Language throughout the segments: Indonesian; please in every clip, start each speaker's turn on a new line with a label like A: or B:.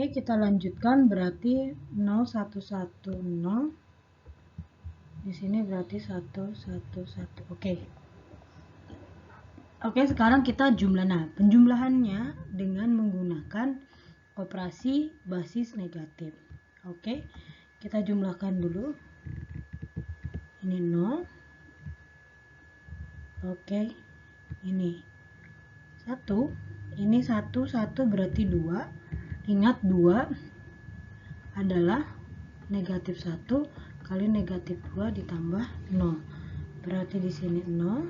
A: Oke, kita lanjutkan, berarti 0110. Di sini berarti 111. Oke, sekarang kita jumlah. Nah, penjumlahannya dengan menggunakan operasi basis negatif. Oke, kita jumlahkan dulu. Ini 0. Oke, ini 1. Ini 1 berarti 2. Ingat 2 adalah negatif 1 kali negatif 2 ditambah 0. Berarti di sini 0.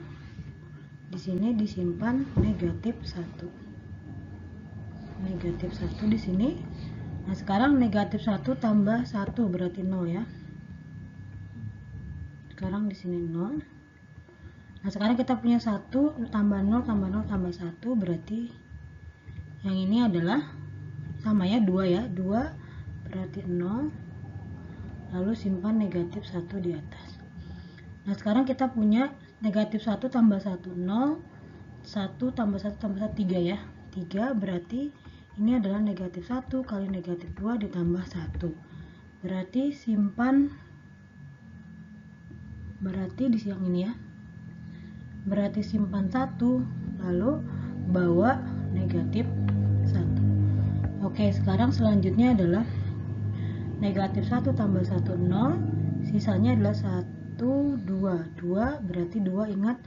A: Di sini disimpan negatif 1. Negatif 1 di sini. Nah, sekarang negatif 1 tambah 1 berarti 0 ya. Sekarang di sini 0. Nah, sekarang kita punya 1 tambah 0 tambah 0 tambah 1 berarti yang ini adalah sama ya, 2 ya. 2 berarti 0. Lalu simpan negatif 1 di atas. Nah, sekarang kita punya negatif 1 tambah 1 0. 1 tambah 1 tambah 1 3 ya. 3 berarti ini adalah negatif 1 kali negatif 2 ditambah 1. Berarti simpan, berarti di yang ini ya. Berarti simpan 1 lalu bawa negatif 1. Oke, sekarang selanjutnya adalah negatif 1 tambah 1 0. Sisanya adalah 1 2. 2 berarti 2, ingat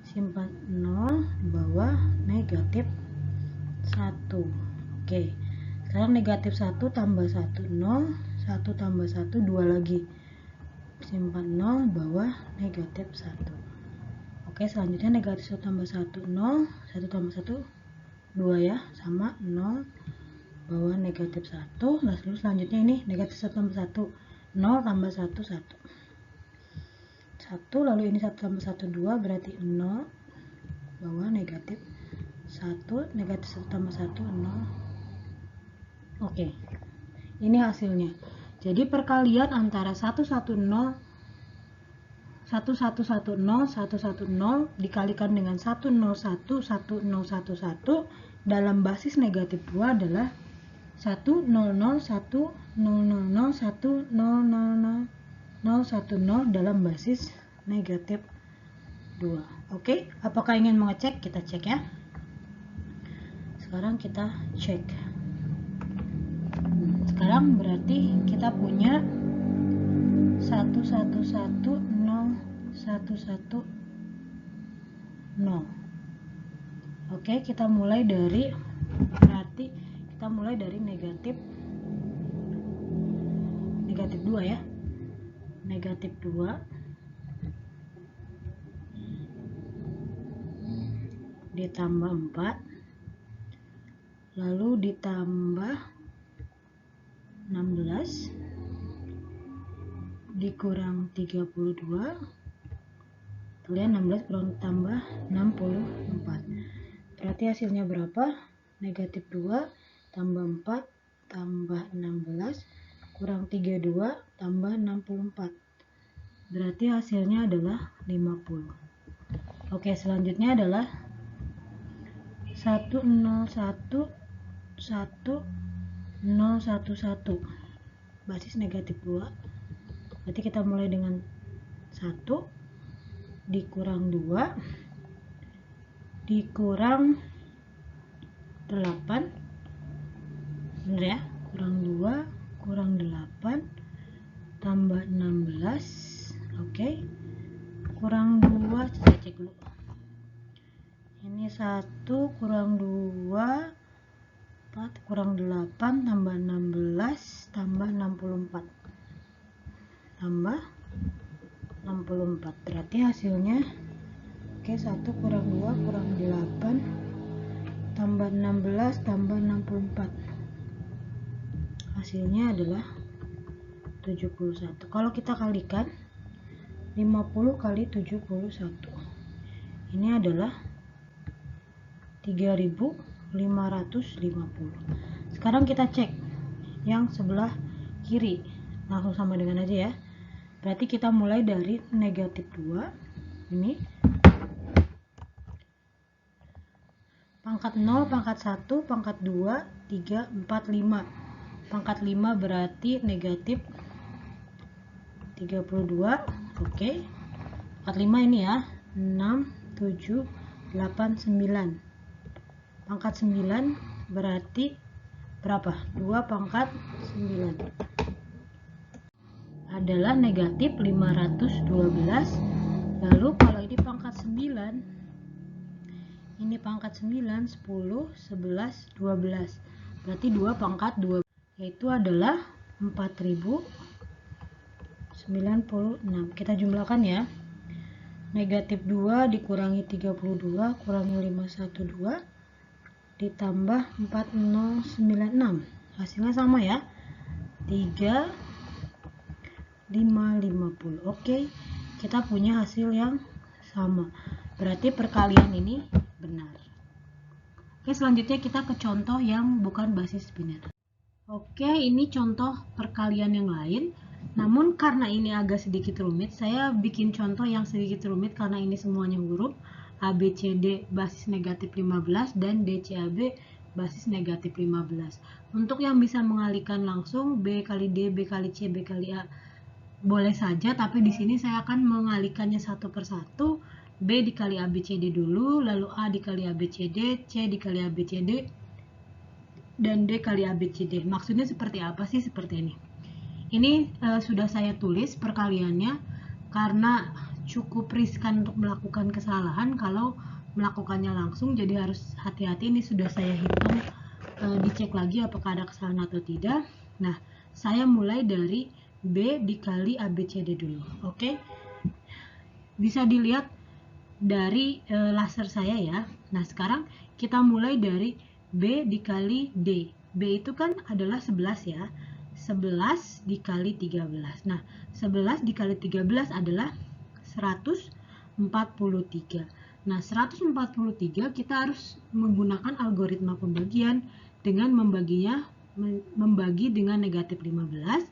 A: simpan 0 bawah negatif 1. Oke, sekarang negatif 1 tambah 1 0. 1 tambah 1 2 lagi, simpan 0 bawah negatif 1. Oke, selanjutnya negatif 1 tambah 1 0. 1 tambah 1 2 ya, sama 0 bawah negatif 1. Lalu selanjutnya ini negatif 1 tambah 1 0 tambah 1 1. 1, lalu ini 1 tambah 1 2 berarti 0 bawah negatif 1. Negatif 1 tambah 1 0. Oke, ini hasilnya. Jadi perkalian antara 110 110 dikalikan dengan 101 1011 dalam basis negatif 2 adalah 100 100 100 dalam basis negatif 2. Oke, apakah ingin mengecek? Kita cek ya. Sekarang kita cek. Sekarang berarti kita punya 1110110. Oke, kita mulai dari, berarti kita mulai dari negatif 2 ya. Negatif 2 ditambah 4 lalu ditambah 16 dikurang 32 kalian 16 kurang tambah 64. Berarti hasilnya berapa? Negatif 2 tambah 4 tambah 16 kurang 32 tambah 64. Berarti hasilnya adalah 50. Oke, selanjutnya adalah 101 1011 basis negatif 2. Berarti kita mulai dengan 1 dikurang 2 dikurang 8, bener ya, kurang 2 kurang 8 tambah 16. Oke, kurang 2 saya cek dulu. Ini 1 kurang 2 4 kurang 8 tambah 16 tambah 64 tambah 64. Berarti hasilnya oke, 1 kurang 2 kurang 8 tambah 16 tambah 64. Hasilnya adalah 71. Kalau kita kalikan 50 kali 71 ini adalah 3550. Sekarang kita cek yang sebelah kiri, langsung sama dengan aja ya. Berarti kita mulai dari negatif 2 ini pangkat 0 pangkat 1 pangkat 2 3 4 5. pangkat 5 berarti negatif 32. Oke. Pangkat 5 ini ya, 6, 7, 8, 9. Pangkat 9 berarti berapa? 2 pangkat 9 adalah negatif 512. Lalu kalau ini pangkat 9, ini pangkat 9, 10, 11, 12. Berarti 2 pangkat 12, yaitu adalah 4096. Kita jumlahkan ya. Negatif 2 dikurangi 32 kurangi 512 ditambah 4096. Hasilnya sama ya. 3550. Oke, kita punya hasil yang sama. Berarti perkalian ini benar. Oke, selanjutnya kita ke contoh yang bukan basis biner. Oke, ini contoh perkalian yang lain. Namun karena ini agak sedikit rumit, saya bikin contoh yang sedikit rumit karena ini semuanya huruf. ABCD basis negatif 15 dan DCAB basis negatif 15. Untuk yang bisa mengalihkan langsung B kali D, B kali C, B kali A boleh saja, tapi di sini saya akan mengalihkannya satu persatu. B dikali ABCD dulu, lalu A dikali ABCD, C dikali ABCD, dan D kali ABCD. Maksudnya seperti apa sih? Seperti ini. Ini sudah saya tulis perkaliannya karena cukup riskan untuk melakukan kesalahan kalau melakukannya langsung, jadi harus hati-hati. Ini sudah saya hitung, dicek lagi apakah ada kesalahan atau tidak. Nah, saya mulai dari B dikali ABCD dulu. Oke, bisa dilihat dari laser saya ya. Nah, sekarang kita mulai dari B dikali D. B itu kan adalah 11 ya. 11 dikali 13. Nah, 11 dikali 13 adalah 143. Nah, 143 kita harus menggunakan algoritma pembagian dengan membagi dengan negatif 15.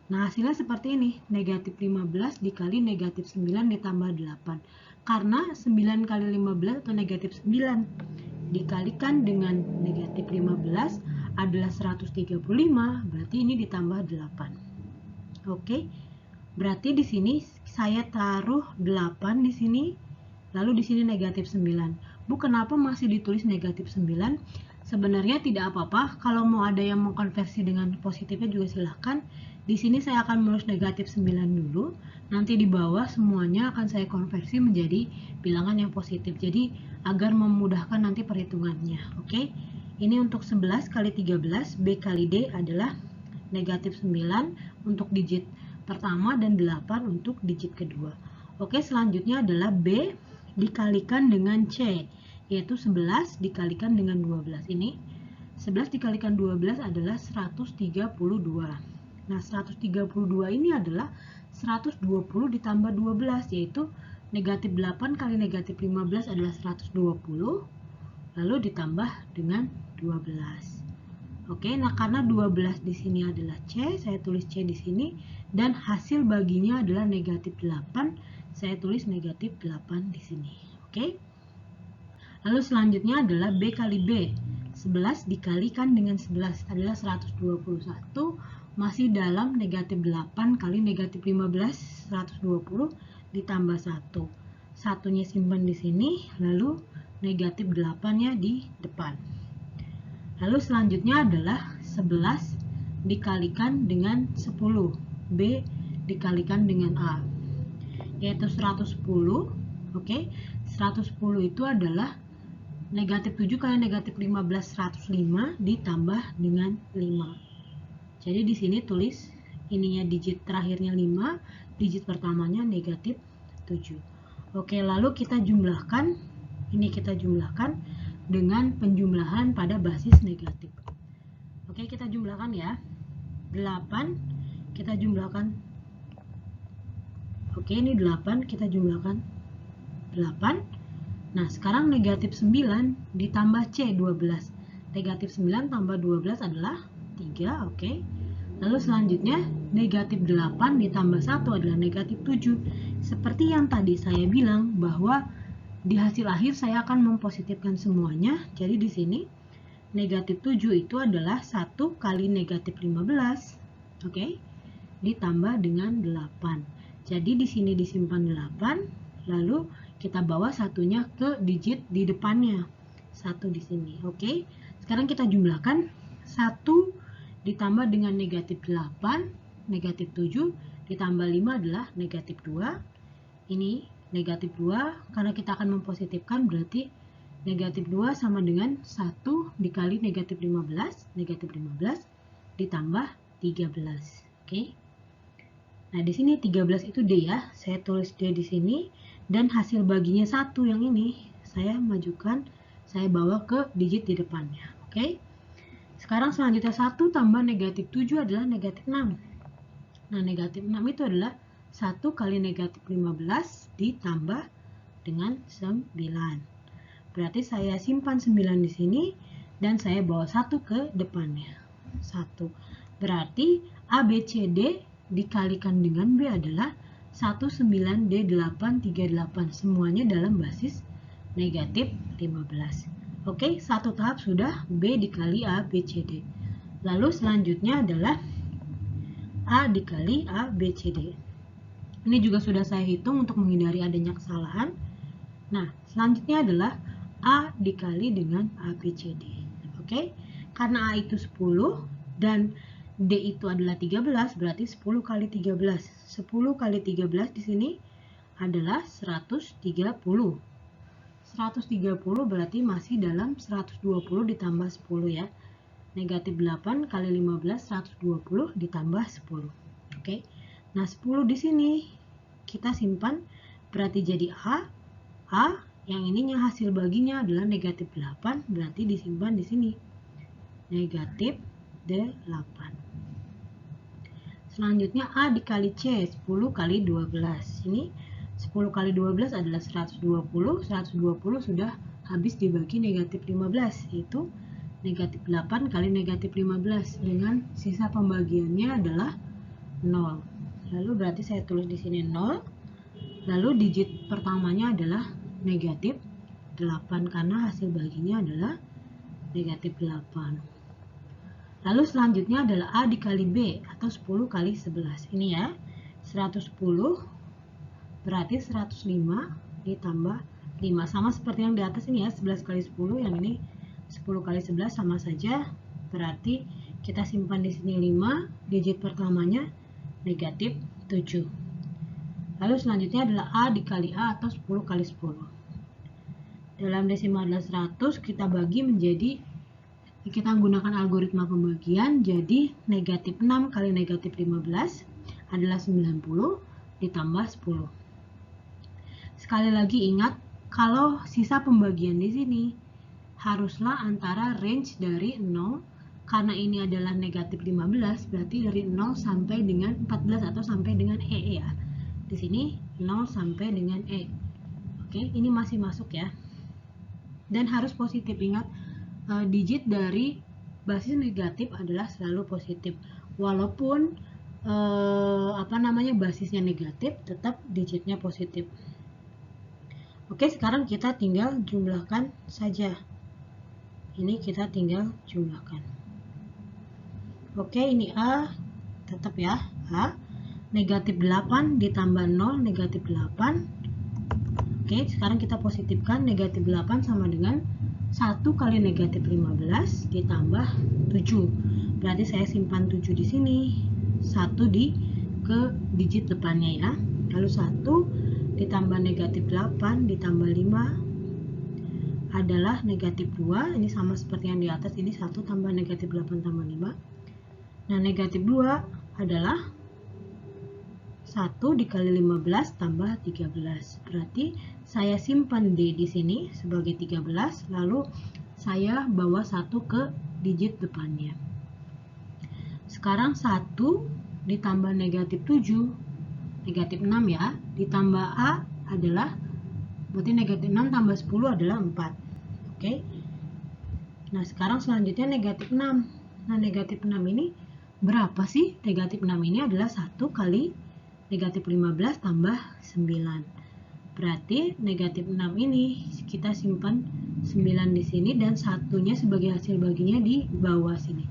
A: Nah, hasilnya seperti ini. Negatif 15 dikali negatif 9 ditambah 8. Karena 9 kali 15 atau negatif 9 dikalikan dengan negatif 15 adalah 135, berarti ini ditambah 8. Oke. Berarti di sini saya taruh 8 di sini, lalu di sini negatif 9. Bu, kenapa masih ditulis negatif 9? Sebenarnya tidak apa-apa, kalau mau ada yang mengkonversi dengan positifnya juga silahkan. Di sini saya akan menulis negatif 9 dulu, nanti di bawah semuanya akan saya konversi menjadi bilangan yang positif, jadi agar memudahkan nanti perhitungannya. Oke, ini untuk 11 kali 13, B kali D adalah negatif 9 untuk digit pertama dan 8 untuk digit kedua. Oke, selanjutnya adalah B dikalikan dengan C, yaitu 11 dikalikan dengan 12. Ini 11 dikalikan 12 adalah 132. Nah, 132 ini adalah 120 ditambah 12, yaitu negatif 8 kali negatif 15 adalah 120, lalu ditambah dengan 12. Oke, nah karena 12 di sini adalah C, saya tulis C di sini, dan hasil baginya adalah negatif 8, saya tulis negatif 8 di sini. Oke. Lalu selanjutnya adalah B kali B. 11 dikalikan dengan 11 adalah 121, masih dalam negatif 8 kali negatif 15, 120 ditambah 1. Satunya simpan di sini, lalu negatif 8-nya di depan. Lalu selanjutnya adalah 11 dikalikan dengan 10. B dikalikan dengan A, yaitu 110. Oke, 110 itu adalah negatif 7 kali negatif 15, 105 ditambah dengan 5. Jadi di sini tulis ininya digit terakhirnya 5, digit pertamanya negatif 7. Oke, lalu kita jumlahkan. Ini kita jumlahkan dengan penjumlahan pada basis negatif. Oke, kita jumlahkan ya. 8 kita jumlahkan. Oke, ini 8 kita jumlahkan 8. Nah, sekarang negatif 9 ditambah C 12. Negatif 9 tambah 12 adalah 3, oke. Lalu selanjutnya negatif 8 ditambah 1 adalah negatif 7. Seperti yang tadi saya bilang bahwa di hasil akhir saya akan mempositifkan semuanya. Jadi di sini negatif 7 itu adalah 1 kali negatif 15. Oke, ditambah dengan 8. Jadi di sini disimpan 8, lalu kita bawa satunya ke digit di depannya. 1 di sini. Oke. Sekarang kita jumlahkan 1 ditambah dengan negatif 8, negatif 7 ditambah 5 adalah negatif 2. Ini negatif 2, karena kita akan mempositifkan berarti negatif 2 sama dengan 1 dikali negatif 15, negatif 15 ditambah 13. Oke. Nah, di sini 13 itu D ya. Saya tulis D di sini dan hasil baginya 1 yang ini saya majukan, saya bawa ke digit di depannya. Oke. Sekarang selanjutnya 1 tambah negatif 7 adalah negatif 6. Nah, negatif 6 itu adalah 1 kali negatif 15 ditambah dengan 9. Berarti saya simpan 9 di sini dan saya bawa 1 ke depannya. 1. Berarti A, B, C, D dikalikan dengan B adalah 19D838. Semuanya dalam basis negatif 15. Oke, satu tahap sudah, B dikali A, B, C, D. Lalu selanjutnya adalah A dikali A, B, C, D. Ini juga sudah saya hitung untuk menghindari adanya kesalahan. Nah, selanjutnya adalah A dikali dengan A, B, C, D. Oke, karena A itu 10 dan D itu adalah 13, berarti 10 kali 13. 10 kali 13 di sini adalah 130. 130 berarti masih dalam 120 ditambah 10 ya. Negatif 8 kali 15, 120 ditambah 10. Oke. Nah, 10 di sini kita simpan, berarti jadi A. A yang ininya hasil baginya adalah negatif 8, berarti disimpan di sini. Negatif 8. Selanjutnya A dikali C, 10 kali 12. Ini 10 kali 12 adalah 120. 120 sudah habis dibagi negatif 15, yaitu negatif 8 kali negatif 15. Dengan sisa pembagiannya adalah 0. Lalu berarti saya tulis di sini 0. Lalu digit pertamanya adalah negatif 8 karena hasil baginya adalah negatif 8. Lalu selanjutnya adalah A dikali B atau 10 kali 11. Ini ya, 110 berarti 105 ditambah 5. Sama seperti yang di atas ini ya, 11 kali 10. Yang ini 10 kali 11 sama saja. Berarti kita simpan di sini 5, digit pertamanya negatif 7. Lalu selanjutnya adalah A dikali A atau 10 kali 10. Dalam desimal adalah 100, kita bagi menjadi, kita menggunakan algoritma pembagian, jadi negatif 6 kali negatif 15 adalah 90 ditambah 10. Sekali lagi ingat, kalau sisa pembagian di sini haruslah antara range dari 0, karena ini adalah negatif 15, berarti dari 0 sampai dengan 14 atau sampai dengan E ya. Di sini 0 sampai dengan E. Oke, ini masih masuk ya. Dan harus positif, ingat. Digit dari basis negatif adalah selalu positif, walaupun basisnya negatif, tetap digitnya positif. Oke, sekarang kita tinggal jumlahkan saja. Ini kita tinggal jumlahkan. Oke, ini A tetap ya, A negatif 8 ditambah 0 negatif 8. Oke, sekarang kita positifkan, negatif 8 sama dengan 1 kali negatif 15 ditambah 7. Berarti saya simpan 7 di sini. 1 ke digit depannya ya. Lalu 1 ditambah negatif 8 ditambah 5 adalah negatif 2. Ini sama seperti yang di atas. Ini 1 tambah negatif 8 tambah 5. Nah, negatif 2 adalah 1 dikali 15 tambah 13. Berarti saya simpan D di sini sebagai 13, lalu saya bawa 1 ke digit depannya. Sekarang 1 ditambah negatif 7, negatif 6 ya, ditambah A adalah, berarti negatif 6 tambah 10 adalah 4. Oke. Nah, sekarang selanjutnya negatif 6. Nah, negatif 6 ini berapa sih? Negatif 6 ini adalah 1 kali negatif 15 tambah 9. Berarti negatif 6 ini kita simpan 9 di sini, dan satunya sebagai hasil baginya di bawah sini.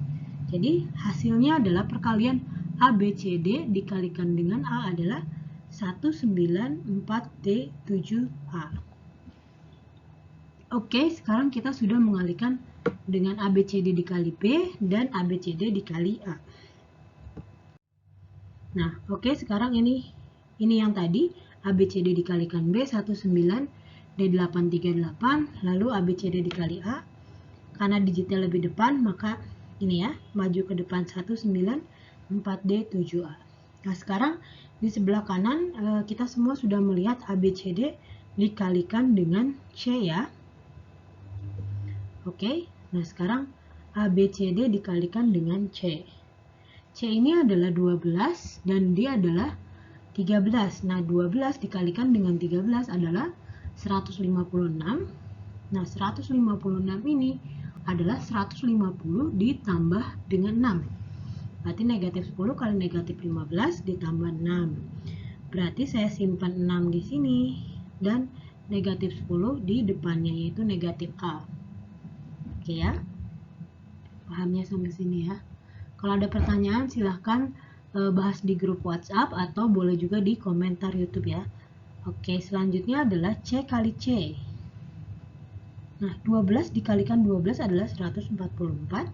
A: Jadi hasilnya adalah perkalian ABCD dikalikan dengan A adalah 194D7A. Oke, sekarang kita sudah mengalihkan dengan ABCD dikali B dan ABCD dikali A. Nah, oke, sekarang ini yang tadi ABCD dikalikan B 19D838, lalu ABCD dikali A. Karena digitnya lebih depan, maka ini ya, maju ke depan 194D7A. Nah, sekarang di sebelah kanan kita semua sudah melihat ABCD dikalikan dengan C ya. Oke, nah sekarang ABCD dikalikan dengan C. C ini adalah 12 dan D adalah 13. Nah, 12 dikalikan dengan 13 adalah 156. Nah, 156 ini adalah 150 ditambah dengan 6. Berarti negatif 10 kali negatif 15 ditambah 6. Berarti saya simpan 6 di sini dan negatif 10 di depannya, yaitu negatif A. Oke ya, pahamnya sampai sini ya. Kalau ada pertanyaan silahkan bahas di grup WhatsApp atau boleh juga di komentar YouTube ya. Oke, selanjutnya adalah C kali C. Nah, 12 dikalikan 12 adalah 144.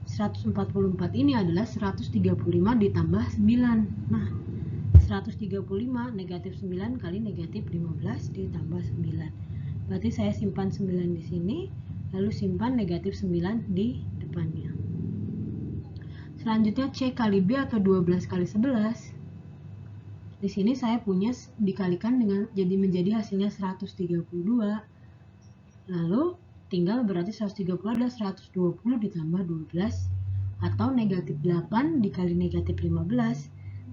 A: 144 ini adalah 135 ditambah 9. Nah, 135 negatif 9 kali negatif 15 ditambah 9. Berarti saya simpan 9 di sini, lalu simpan negatif 9 di depannya. Selanjutnya C kali B atau 12 kali 11. Di sini saya punya dikalikan dengan menjadi hasilnya 132. Lalu tinggal berarti 130 adalah 120 ditambah 12 atau negatif 8 dikali negatif 15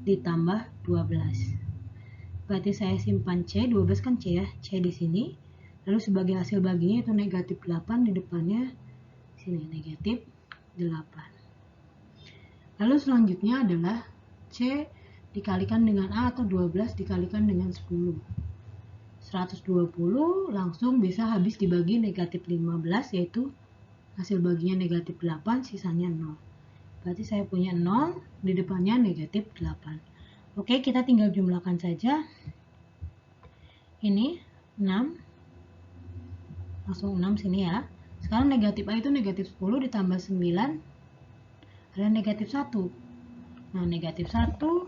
A: ditambah 12. Berarti saya simpan C, 12 kan C ya, C di sini. Lalu sebagai hasil baginya itu negatif 8 di depannya, sini negatif 8. Lalu selanjutnya adalah C dikalikan dengan A atau 12 dikalikan dengan 10. 120 langsung bisa habis dibagi negatif 15, yaitu hasil baginya negatif 8, sisanya 0. Berarti saya punya 0, di depannya negatif 8. Oke, kita tinggal jumlahkan saja. Ini 6. Langsung 6 sini ya. Sekarang negatif A itu negatif 10 ditambah 9 adalah negatif 1. Nah, negatif 1.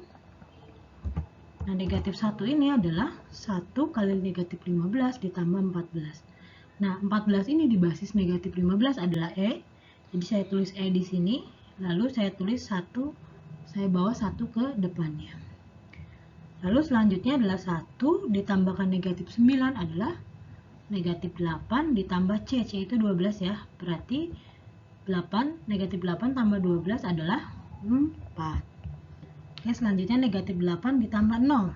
A: Nah, negatif 1 ini adalah 1 kali negatif 15 ditambah 14. Nah, 14 ini di basis negatif 15 adalah E. Jadi saya tulis E di sini. Lalu saya tulis 1, saya bawa 1 ke depannya. Lalu selanjutnya adalah 1 ditambahkan negatif 9 adalah negatif 8 ditambah C. C itu 12 ya. Berarti 8, negatif 8 tambah 12 adalah 4. Oke, selanjutnya negatif 8 ditambah 0.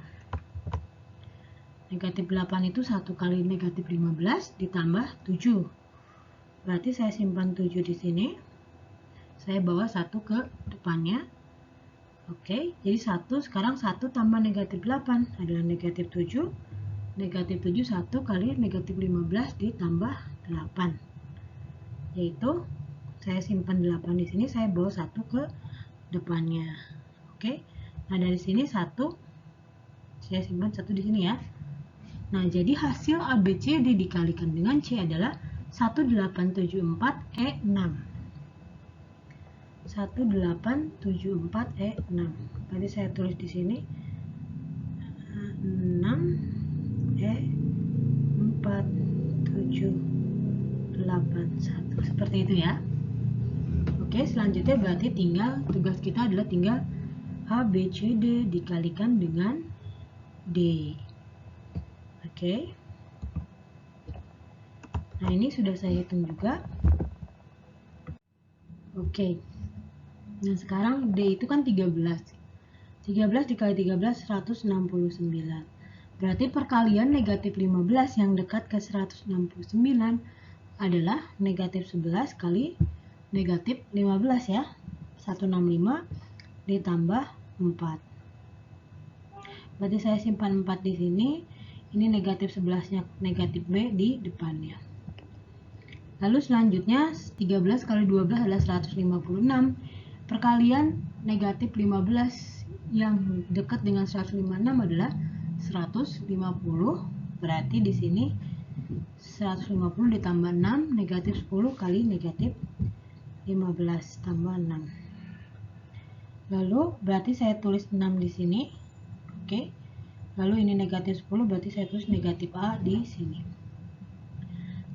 A: Negatif 8 itu 1 kali negatif 15 ditambah 7. Berarti saya simpan 7 di sini. Saya bawa 1 ke depannya. Oke, jadi 1, sekarang 1 tambah negatif 8 adalah negatif 7. Negatif 7 1 kali negatif 15 ditambah 8. Yaitu saya simpan 8 di sini, saya bawa 1 ke depannya. Oke. Nah, dari sini 1 saya simpan 1 di sini ya. Nah, jadi hasil ABCD dikalikan dengan C adalah 1874E6. 1874E6. Berarti saya tulis di sini 6E4781. Seperti itu ya. Oke, selanjutnya berarti tugas kita adalah tinggal ABCD dikalikan dengan D. Oke. Nah, ini sudah saya hitung juga. Oke. Nah, sekarang D itu kan 13. 13 dikali 13 169. Berarti perkalian negatif 15 yang dekat ke 169 adalah negatif 11 kali negatif 15 ya. 165 ditambah 4. Berarti saya simpan 4 di sini. Ini negatif 11-nya negatif B di depannya. Lalu selanjutnya 13 kali 12 adalah 156. Perkalian negatif 15 yang dekat dengan 156 adalah 150. Berarti di sini 150 ditambah 6 negatif 10 kali negatif 15 tambah 6. Lalu berarti saya tulis 6 di sini. Oke. Lalu ini negatif 10 berarti saya tulis negatif A di sini.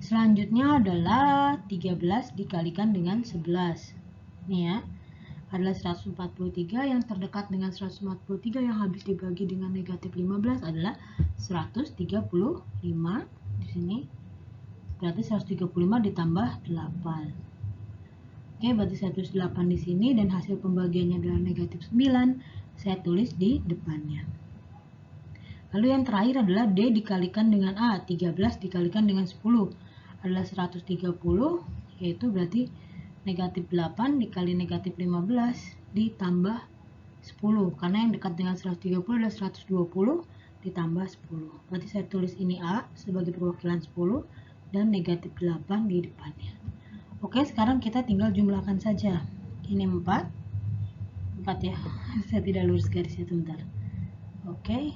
A: Selanjutnya adalah 13 dikalikan dengan 11. Ini ya, adalah 143. Yang terdekat dengan 143 yang habis dibagi dengan negatif 15 adalah 135 di sini. Berarti 135 ditambah 8. Oke, berarti saya tulis 8 di sini dan hasil pembagiannya adalah negatif 9. Saya tulis di depannya. Lalu yang terakhir adalah D dikalikan dengan A. 13 dikalikan dengan 10 adalah 130, yaitu berarti negatif 8 dikali negatif 15 ditambah 10, karena yang dekat dengan 130 adalah 120 ditambah 10. Berarti saya tulis ini A sebagai perwakilan 10 dan negatif 8 di depannya. Oke, sekarang kita tinggal jumlahkan saja. Ini 4 ya, saya tidak lurus garisnya sebentar. Oke,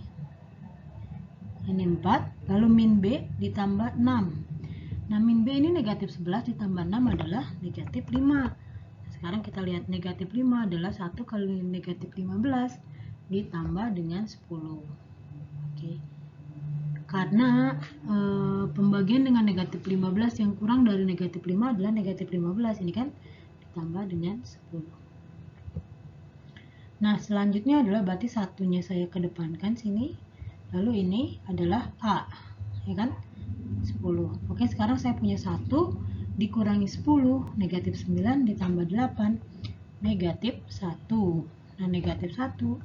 A: ini 4, lalu min B ditambah 6. Nah, min B ini negatif 11 ditambah 6 adalah negatif 5. Nah, sekarang kita lihat negatif 5 adalah 1 kali negatif 15 ditambah dengan 10. Oke. Karena pembagian dengan negatif 15 yang kurang dari negatif 5 adalah negatif 15. Ini kan ditambah dengan 10. Nah, selanjutnya adalah berarti satunya saya kedepankan sini. Lalu ini adalah A. Ya kan? 10. Oke, sekarang saya punya 1 dikurangi 10, negatif 9 ditambah 8, negatif 1. Nah, negatif 1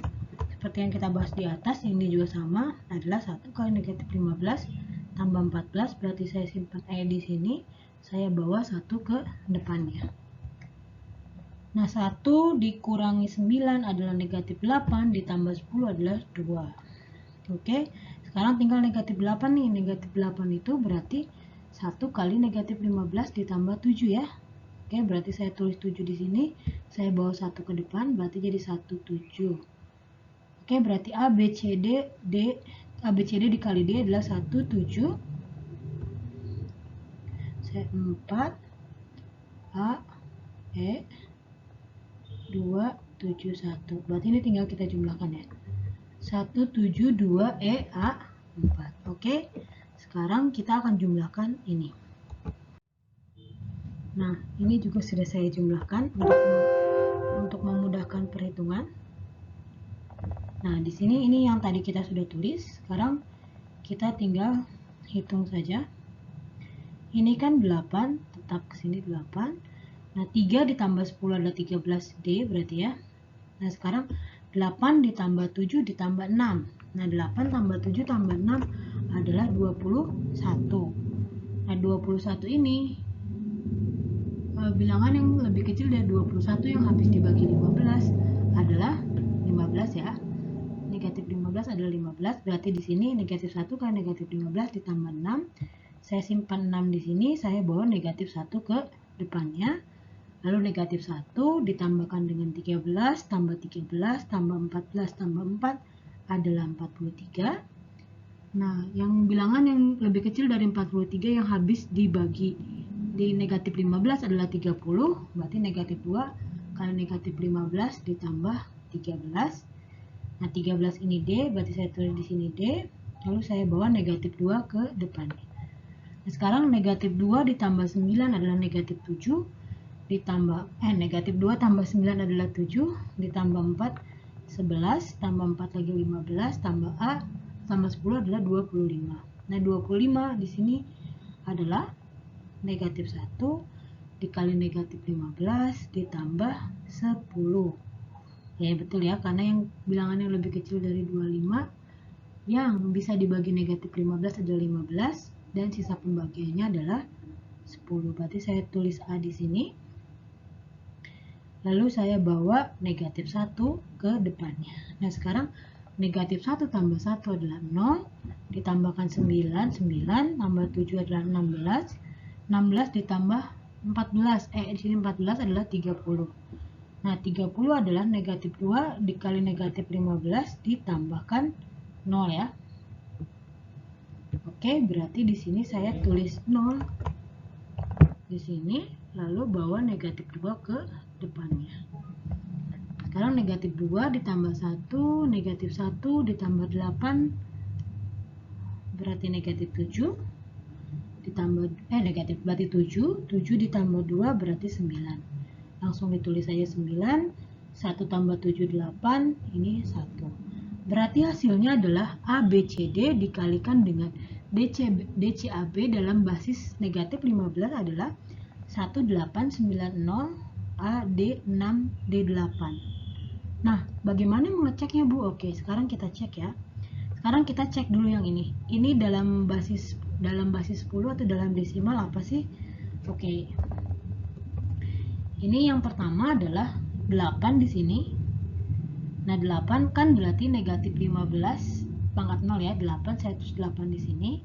A: seperti yang kita bahas di atas, ini juga sama, adalah 1 kali negatif 15 tambah 14, berarti saya simpan E di sini, saya bawa 1 ke depannya. Nah, 1 dikurangi 9 adalah negatif 8 ditambah 10 adalah 2. Oke. Sekarang tinggal negatif 8 nih. Negatif 8 itu berarti 1 kali negatif 15 ditambah 7 ya. Oke, berarti saya tulis 7 di sini. Saya bawa 1 ke depan, berarti jadi 17. Oke, berarti A, B, C, D, A, B, C, D dikali D adalah 17. Saya 4, A, E, 2, 7, 1. Berarti ini tinggal kita jumlahkan ya. 172 E A 4. Oke, sekarang kita akan jumlahkan ini. Nah, ini juga sudah saya jumlahkan untuk memudahkan perhitungan. Nah, di sini ini yang tadi kita sudah tulis. Sekarang kita tinggal hitung saja. Ini kan 8, tetap ke sini 8. Nah, 3 ditambah 10 adalah 13D berarti ya. Nah, sekarang 8 ditambah 7 ditambah 6. Nah, 8 tambah 7 tambah 6 adalah 21. Nah, 21 ini bilangan yang lebih kecil dari 21 yang habis dibagi 15 adalah 15 ya. Negatif 15 adalah 15, berarti di sini negatif 1 kali negatif 15 ditambah 6. Saya simpan 6 di sini, saya bawa negatif 1 ke depannya. Lalu negatif 1 ditambahkan dengan 13, tambah 13, tambah 14, tambah 4 adalah 43. Nah, yang bilangan yang lebih kecil dari 43 yang habis dibagi di negatif 15 adalah 30. Berarti negatif 2 kali negatif 15 ditambah 13. Nah, 13 ini D, berarti saya tulis di sini D. Lalu saya bawa negatif 2 ke depannya. Nah, sekarang negatif 2 ditambah 9 adalah negatif 7. Ditambah negatif 2 tambah 9 adalah 7, ditambah 4 11, tambah 4 lagi 15, tambah A tambah 10 adalah 25. Nah, 25 di sini adalah negatif 1 dikali negatif 15 ditambah 10. Ya, betul ya, karena yang bilangannya lebih kecil dari 25 yang bisa dibagi negatif 15 adalah 15 dan sisa pembagiannya adalah 10. Berarti saya tulis A di sini. Lalu saya bawa negatif 1 ke depannya. Nah, sekarang negatif 1 tambah 1 adalah 0, ditambahkan 9, 9, tambah 7 adalah 16, 16 ditambah 14, di sini 14 adalah 30. Nah, 30 adalah negatif 2 dikali negatif 15 ditambahkan 0 ya. Oke, berarti di sini saya tulis 0 di sini, lalu bawa negatif 2 ke depannya. Sekarang negatif 2 ditambah 1, negatif 1 ditambah 8, berarti negatif 7, ditambah, negatif berarti 7, 7 ditambah 2 berarti 9. Langsung ditulis saja 9, 1 tambah 7, 8, ini 1. Berarti hasilnya adalah ABCD dikalikan dengan DCAB dalam basis negatif 15 adalah 1890 AD6 D8. Nah, bagaimana mengeceknya Bu? Oke, sekarang kita cek ya. Sekarang kita cek dulu yang ini. Ini dalam basis 10 atau dalam desimal apa sih? Oke. Ini yang pertama adalah 8 di sini. Nah, 8 kan berarti negatif 15 pangkat 0 ya. 8 saya tulis 8 di sini.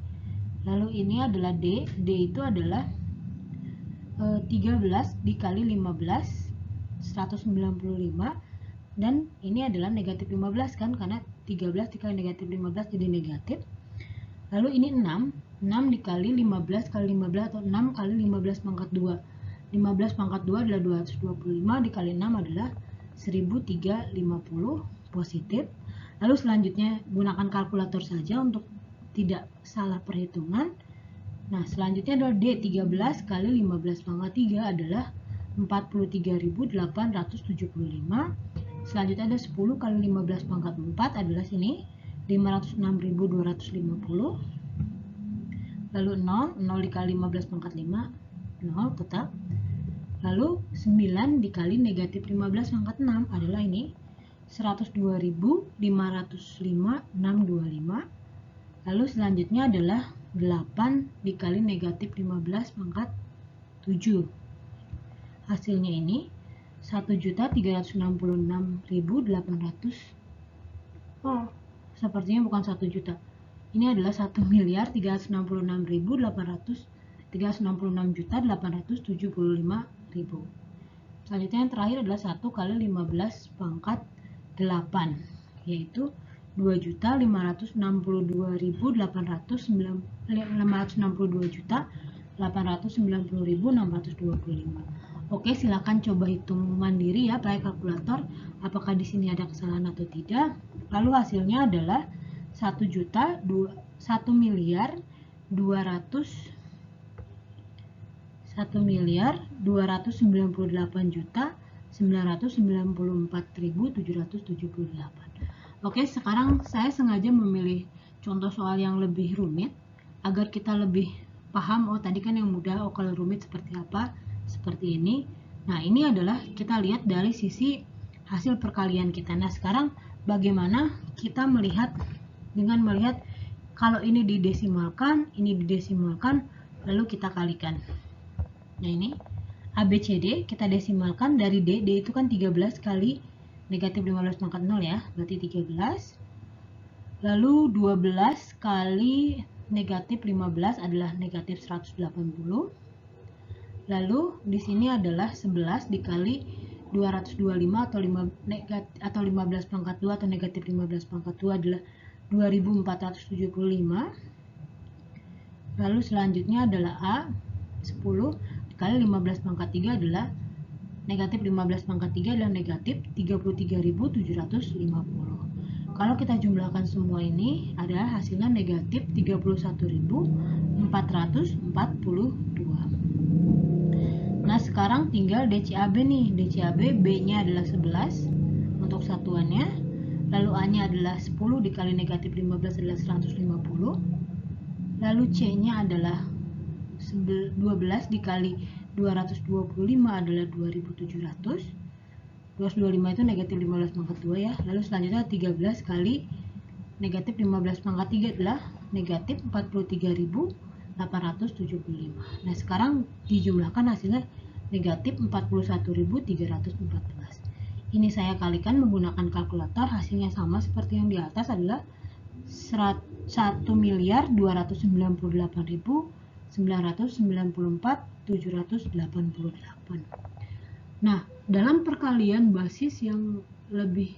A: Lalu ini adalah D. D itu adalah 13 dikali 15 195. Dan ini adalah negatif 15 kan, karena 13 dikali negatif 15 jadi negatif. Lalu ini 6 dikali 15 kali 15 atau 6 kali 15 pangkat 2. 15 pangkat 2 adalah 225 dikali 6 adalah 1350 positif. Lalu selanjutnya gunakan kalkulator saja untuk tidak salah perhitungan. Nah, selanjutnya adalah D. 13 kali 15 pangkat 3 adalah 43.875. Selanjutnya ada 10 kali 15 pangkat 4 adalah sini 506.250. Lalu 0 dikali 15 pangkat 5 0 tetap. Lalu 9 dikali negatif 15 pangkat 6 adalah ini 102.505.625. Lalu selanjutnya adalah 8 dikali negatif 15 pangkat 7. Hasilnya ini 1.366.800. Oh, sepertinya bukan 1 juta. Ini adalah 1.366.875.000. Selanjutnya yang terakhir adalah 1 kali 15 pangkat 8, yaitu 2.562.890.625. Oke, silakan coba hitung mandiri ya pakai kalkulator apakah di sini ada kesalahan atau tidak. Lalu hasilnya adalah 1.298.994.778. Oke, sekarang saya sengaja memilih contoh soal yang lebih rumit agar kita lebih paham. Oh, tadi kan yang mudah, oh kalau rumit seperti apa? Seperti ini. Nah, ini adalah kita lihat dari sisi hasil perkalian kita. Nah, sekarang bagaimana kita melihat dengan melihat kalau ini didesimalkan, ini didesimalkan, lalu kita kalikan. Nah, ini ABCD kita desimalkan dari D. D itu kan 13 kali negatif 15 pangkat 0 ya, berarti 13. Lalu 12 kali negatif 15 adalah negatif 180. Lalu di sini adalah 11 dikali 225 atau 15 pangkat 2 atau negatif 15 pangkat 2 adalah 2475. Lalu selanjutnya adalah A, 10 dikali 15 pangkat 3 adalah negatif 15 pangkat 3 adalah negatif 33.750. Kalau kita jumlahkan semua ini adalah hasilnya negatif 31.442. Nah, sekarang tinggal DCAB nih. DCAB B-nya adalah 11 untuk satuannya. Lalu A-nya adalah 10 dikali negatif 15 adalah 150. Lalu C-nya adalah 12 dikali 225 adalah 2700. 225 itu negatif 15 pangkat 2 ya. Lalu selanjutnya 13 kali negatif 15 pangkat 3 adalah negatif 43.875. Nah, sekarang dijumlahkan hasilnya negatif 41.314. Ini saya kalikan menggunakan kalkulator, hasilnya sama seperti yang di atas adalah 1.298.999 994.788. Nah, dalam perkalian basis yang lebih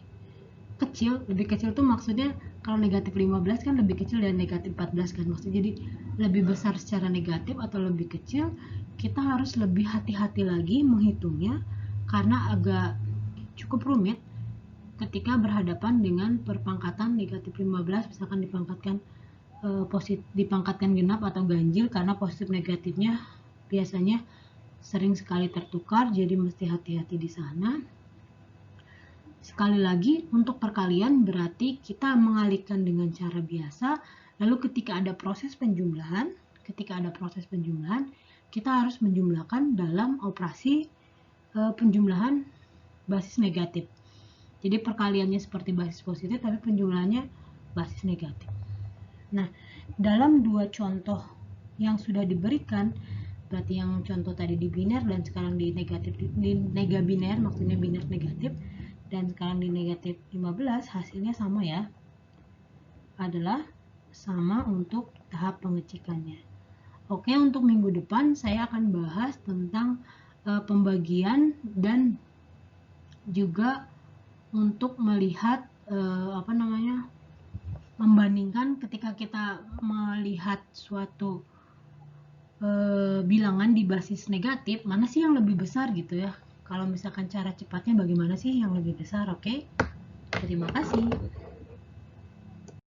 A: kecil tuh maksudnya kalau negatif 15 kan lebih kecil dari negatif 14 kan, maksudnya jadi lebih besar secara negatif atau lebih kecil, kita harus lebih hati-hati lagi menghitungnya karena agak cukup rumit ketika berhadapan dengan perpangkatan negatif 15, misalkan dipangkatkan genap atau ganjil, karena positif negatifnya biasanya sering sekali tertukar, jadi mesti hati-hati di sana. Sekali lagi, untuk perkalian berarti kita mengalihkan dengan cara biasa, lalu ketika ada proses penjumlahan, kita harus menjumlahkan dalam operasi penjumlahan basis negatif. Jadi perkaliannya seperti basis positif, tapi penjumlahannya basis negatif. Nah, dalam dua contoh yang sudah diberikan, berarti yang contoh tadi di biner dan sekarang di nega biner, maksudnya biner negatif, dan sekarang di negatif 15, hasilnya sama ya, adalah sama untuk tahap pengecekannya. Oke, untuk minggu depan saya akan bahas tentang pembagian dan juga untuk melihat membandingkan ketika kita melihat suatu bilangan di basis negatif, mana sih yang lebih besar gitu ya. Kalau misalkan cara cepatnya bagaimana sih yang lebih besar, oke? Terima kasih.